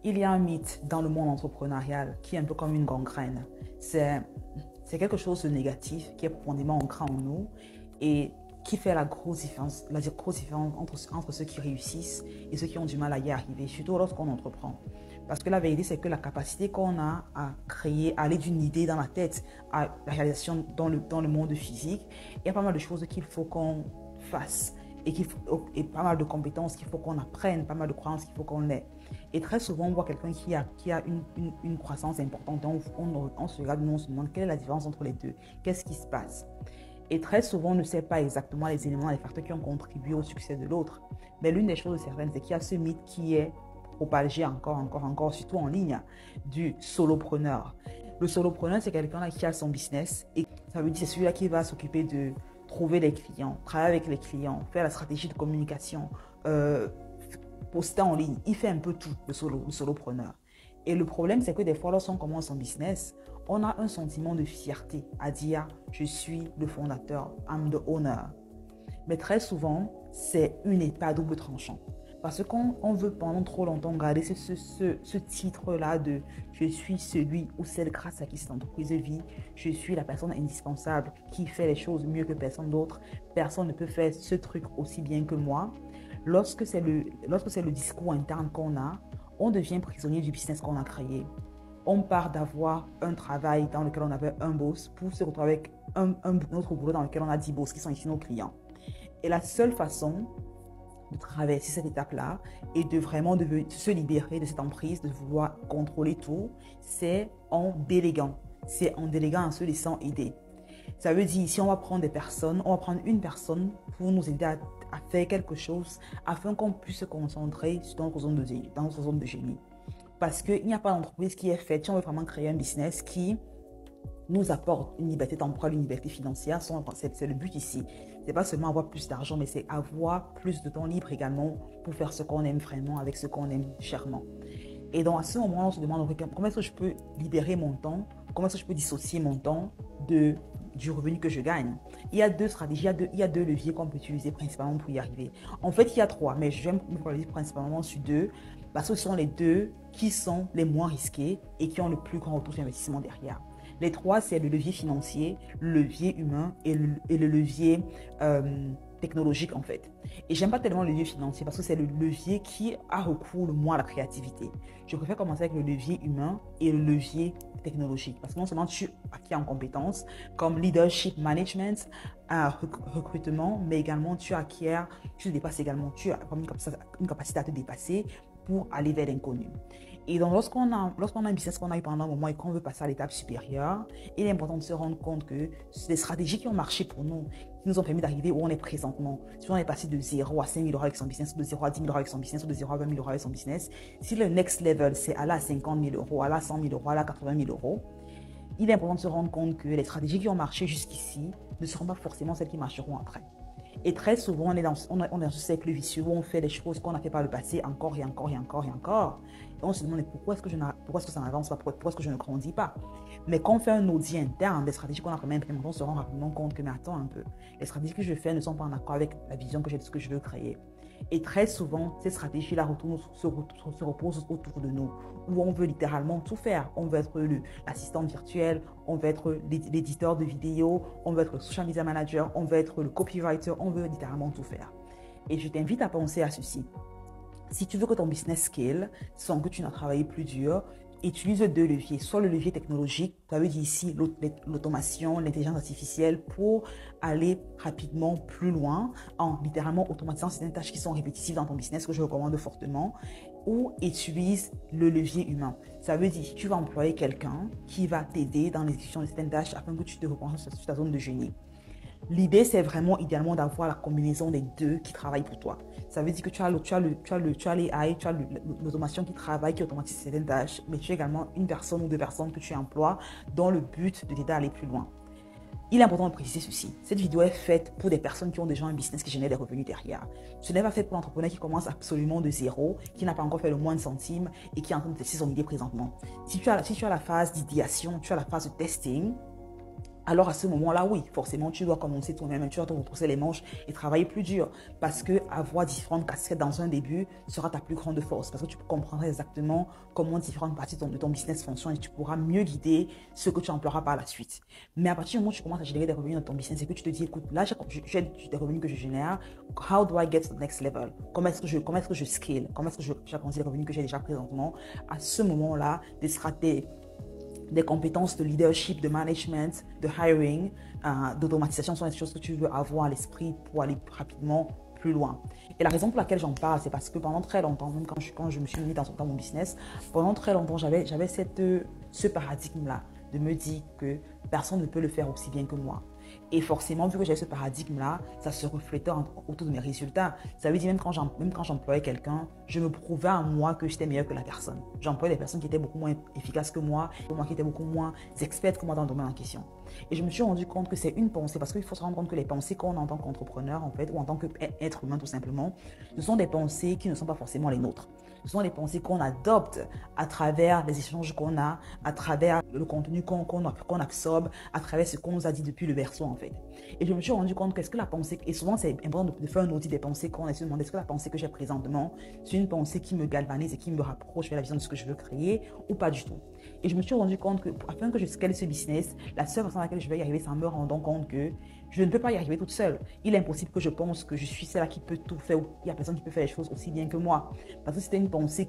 Il y a un mythe dans le monde entrepreneurial qui est un peu comme une gangrène. C'est quelque chose de négatif qui est profondément ancré en nous et qui fait la grosse différence entre ceux qui réussissent et ceux qui ont du mal à y arriver, surtout lorsqu'on entreprend. Parce que la vérité, c'est que la capacité qu'on a à créer, à aller d'une idée dans la tête à la réalisation dans le monde physique, il y a pas mal de choses qu'il faut qu'on fasse et pas mal de compétences qu'il faut qu'on apprenne, pas mal de croyances qu'il faut qu'on ait. Et très souvent, on voit quelqu'un qui a une croissance importante. On se regarde, nous, on se demande quelle est la différence entre les deux. Qu'est-ce qui se passe? Et très souvent, on ne sait pas exactement les éléments, les facteurs qui ont contribué au succès de l'autre. Mais l'une des choses certaines, c'est qu'il y a ce mythe qui est propagé encore, surtout en ligne, du solopreneur. Le solopreneur, c'est quelqu'un qui a son business et ça veut dire c'est celui-là qui va s'occuper de trouver les clients, travailler avec les clients, faire la stratégie de communication, poster en ligne. Il fait un peu tout, le solopreneur. Et le problème, c'est que des fois, lorsqu'on commence son business, on a un sentiment de fierté à dire « je suis le fondateur, I'm the owner ». Mais très souvent, c'est une épée à double tranchant. Parce qu'on veut pendant trop longtemps garder ce titre-là de « je suis celui ou celle grâce à qui cette entreprise vit, je suis la personne indispensable qui fait les choses mieux que personne d'autre, personne ne peut faire ce truc aussi bien que moi ». Lorsque c'est le discours interne qu'on a, on devient prisonnier du business qu'on a créé. On part d'avoir un travail dans lequel on avait un boss pour se retrouver avec un autre boulot dans lequel on a 10 boss qui sont ici nos clients. Et la seule façon de traverser cette étape-là et de vraiment se libérer de cette emprise, de vouloir contrôler tout, c'est en déléguant. C'est en déléguant, en se laissant aider. Ça veut dire, si on va prendre des personnes, on va prendre une personne pour nous aider à faire quelque chose afin qu'on puisse se concentrer dans notre zone de génie. Parce qu'il n'y a pas d'entreprise qui est faite. Si on veut vraiment créer un business qui nous apporte une liberté temporelle, une liberté financière, c'est le but ici. C'est pas seulement avoir plus d'argent, mais c'est avoir plus de temps libre également pour faire ce qu'on aime vraiment avec ce qu'on aime chèrement. Et donc à ce moment, on se demande comment est-ce que je peux libérer mon temps, comment est-ce que je peux dissocier mon temps du revenu que je gagne. Il y a deux stratégies, il y a deux leviers qu'on peut utiliser principalement pour y arriver. En fait, il y a trois, mais je vais me focaliser principalement sur deux, parce que ce sont les deux qui sont les moins risqués et qui ont le plus grand retour sur investissement derrière. Les trois, c'est le levier financier, le levier humain et le levier technologique en fait. Et j'aime pas tellement le levier financier parce que c'est le levier qui a recours le moins à la créativité. Je préfère commencer avec le levier humain et le levier technologique parce que non seulement tu acquiers en compétences comme leadership management, recrutement, mais également tu te dépasses également, tu as une capacité à te dépasser pour aller vers l'inconnu. Et donc, lorsqu'on a un business qu'on a eu pendant un moment et qu'on veut passer à l'étape supérieure, il est important de se rendre compte que les stratégies qui ont marché pour nous, qui nous ont permis d'arriver où on est présentement, si on est passé de 0 à 5 000 € avec son business, ou de 0 à 10 000 € avec son business, ou de 0 à 20 000 € avec son business, si le next level, c'est aller à 50 000 €, aller à 100 000 €, aller à 80 000 €, il est important de se rendre compte que les stratégies qui ont marché jusqu'ici ne seront pas forcément celles qui marcheront après. Et très souvent, on est dans ce cercle vicieux où on fait des choses qu'on a fait par le passé encore et encore et encore et encore. Et on se demande pourquoi est-ce que ça n'avance pas, pourquoi est-ce que je ne grandis pas. Mais quand on fait un audit interne des stratégies qu'on a quand même implémentées, on se rend rapidement compte que, mais attends un peu, les stratégies que je fais ne sont pas en accord avec la vision que j'ai de ce que je veux créer. Et très souvent, ces stratégies-là se reposent autour de nous, où on veut littéralement tout faire. On veut être l'assistant virtuel, on veut être l'éditeur de vidéos, on veut être le social media manager, on veut être le copywriter, on veut littéralement tout faire. Et je t'invite à penser à ceci. Si tu veux que ton business scale, sans que tu n'as travaillé plus dur, utilise deux leviers. Soit le levier technologique, ça veut dire ici l'automation, l'intelligence artificielle pour aller rapidement plus loin en littéralement automatisant certaines tâches qui sont répétitives dans ton business que je recommande fortement, ou utilise le levier humain. Ça veut dire que tu vas employer quelqu'un qui va t'aider dans l'exécution de certaines tâches afin que tu te reconcentres sur ta zone de génie. L'idée, c'est vraiment idéalement d'avoir la combinaison des deux qui travaillent pour toi. Ça veut dire que tu as l'AI, tu as l'automation qui travaille, qui automatise certaines tâches, mais tu as également une personne ou deux personnes que tu emploies dans le but de t'aider à aller plus loin. Il est important de préciser ceci. Cette vidéo est faite pour des personnes qui ont déjà un business qui génère des revenus derrière. Ce n'est pas fait pour l'entrepreneur qui commence absolument de zéro, qui n'a pas encore fait le moins de centimes et qui est en train de tester son idée présentement. Si tu as la phase d'idéation, tu as la phase de testing, alors à ce moment-là, oui, forcément, tu dois commencer toi-même, tu dois te retrousser les manches et travailler plus dur. Parce que avoir différentes casquettes dans un début sera ta plus grande force. Parce que tu comprendras exactement comment différentes parties de ton business fonctionnent et tu pourras mieux guider ce que tu emploieras par la suite. Mais à partir du moment où tu commences à générer des revenus dans ton business et que tu te dis, écoute, là, j'ai des revenus que je génère, how do I get to the next level? Comment est-ce que je scale? Comment est-ce que j'agrandis les revenus que j'ai déjà présentement? À ce moment-là, des compétences de leadership, de management, de hiring, d'automatisation sont les choses que tu veux avoir à l'esprit pour aller rapidement plus loin. Et la raison pour laquelle j'en parle, c'est parce que pendant très longtemps, même quand je me suis mis dans mon business, pendant très longtemps, j'avais ce paradigme-là de me dire que personne ne peut le faire aussi bien que moi. Et forcément, vu que j'ai ce paradigme-là, ça se reflétait autour de mes résultats. Ça veut dire même quand j'employais quelqu'un, je me prouvais à moi que j'étais meilleur que la personne. J'employais des personnes qui étaient beaucoup moins efficaces que moi qui étaient beaucoup moins expertes que moi dans le domaine en question. Et je me suis rendu compte que c'est une pensée, parce qu'il faut se rendre compte que les pensées qu'on a en tant qu'entrepreneur, en fait, ou en tant qu'être humain tout simplement, ce sont des pensées qui ne sont pas forcément les nôtres. Ce sont les pensées qu'on adopte à travers les échanges qu'on a, à travers le contenu qu'on absorbe, à travers ce qu'on nous a dit depuis le berceau en fait. Et je me suis rendu compte qu'est-ce que la pensée, et souvent c'est important de faire un audit des pensées qu'on a, se demander est-ce que la pensée que j'ai présentement, c'est une pensée qui me galvanise et qui me rapproche vers la vision de ce que je veux créer ou pas du tout. Et je me suis rendu compte que afin que je scale ce business, la seule façon à laquelle je vais y arriver, c'est en me rendant compte que je ne peux pas y arriver toute seule. Il est impossible que je pense que je suis celle qui peut tout faire, ou il n'y a personne qui peut faire les choses aussi bien que moi. Parce que c'était une pensée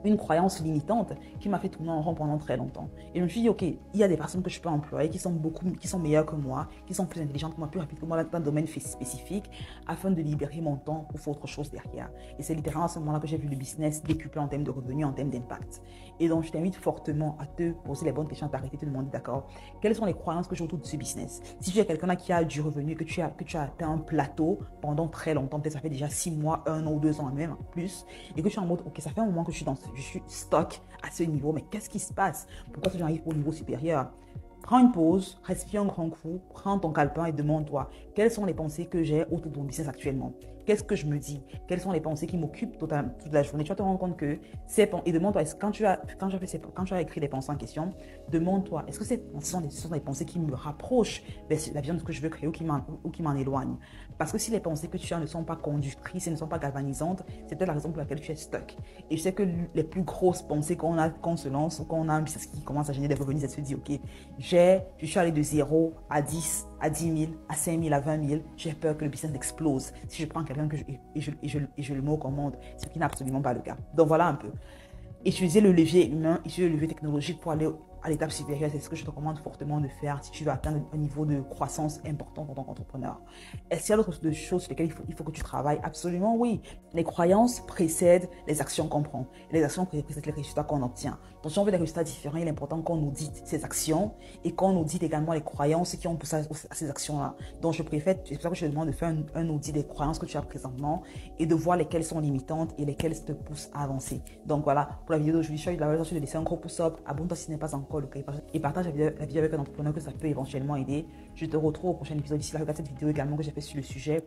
une croyance limitante qui m'a fait tourner en rond pendant très longtemps. Et je me suis dit, ok, il y a des personnes que je peux employer qui sont meilleures que moi, qui sont plus intelligentes que moi, plus rapides que moi dans un domaine spécifique, afin de libérer mon temps pour faire autre chose derrière. Et c'est littéralement à ce moment-là que j'ai vu le business décupler en termes de revenus, en termes d'impact. Et donc, je t'invite fortement à te poser les bonnes questions, à t'arrêter, te demander, d'accord, quelles sont les croyances que j'ai autour de ce business? Si tu es quelqu'un qui a du revenu, que tu as atteint un plateau pendant très longtemps, peut-être ça fait déjà 6 mois, 1 an ou 2 ans, même plus, et que tu es en mode, ok, ça fait un moment que je suis stock à ce niveau, mais qu'est-ce qui se passe? Pourquoi tu n'arrives pas au niveau supérieur? Prends une pause, respire un grand coup, prends ton calepin et demande-toi quelles sont les pensées que j'ai autour de mon business actuellement. Qu'est-ce que je me dis? Quelles sont les pensées qui m'occupent toute la journée? Tu vas te rendre compte que et demande-toi, quand tu as écrit les pensées en question, demande-toi, est-ce que ce sont des pensées qui me rapprochent vers la vision de ce que je veux créer ou qui m'en éloignent? Parce que si les pensées que tu as ne sont pas conductrices et ne sont pas galvanisantes, c'est peut-être la raison pour laquelle tu es stuck. Et je sais que les plus grosses pensées qu'on se lance ou qu'on a un business qui commence à générer des revenus, c'est de se dire, ok, je suis allé de 0 à 10, à 10 000, à 5 000, à 20 000. J'ai peur que le business explose. Si je prends quelqu'un et je le mets aux commandes, ce qui n'est absolument pas le cas. Donc voilà un peu. Utiliser le levier humain, utiliser le levier technologique pour aller à l'étape supérieure, c'est ce que je te recommande fortement de faire si tu veux atteindre un niveau de croissance important en tant qu'entrepreneur. Est-ce qu'il y a d'autres choses sur lesquelles il faut que tu travailles? Absolument oui. Les croyances précèdent les actions qu'on prend. Les actions précèdent les résultats qu'on obtient. Donc si on veut des résultats différents, il est important qu'on audite ces actions et qu'on audite également les croyances qui ont poussé à ces actions-là. Donc c'est pour ça que je te demande de faire un audit des croyances que tu as présentement et de voir lesquelles sont limitantes et lesquelles te poussent à avancer. Donc voilà, pour la vidéo d'aujourd'hui, je suis la valeur de laisser un gros pouce-up, abonne-toi si ce n'est pas encore le cas et partage la vidéo avec un entrepreneur que ça peut éventuellement aider. Je te retrouve au prochain épisode. D'ici là, regarde cette vidéo également que j'ai fait sur le sujet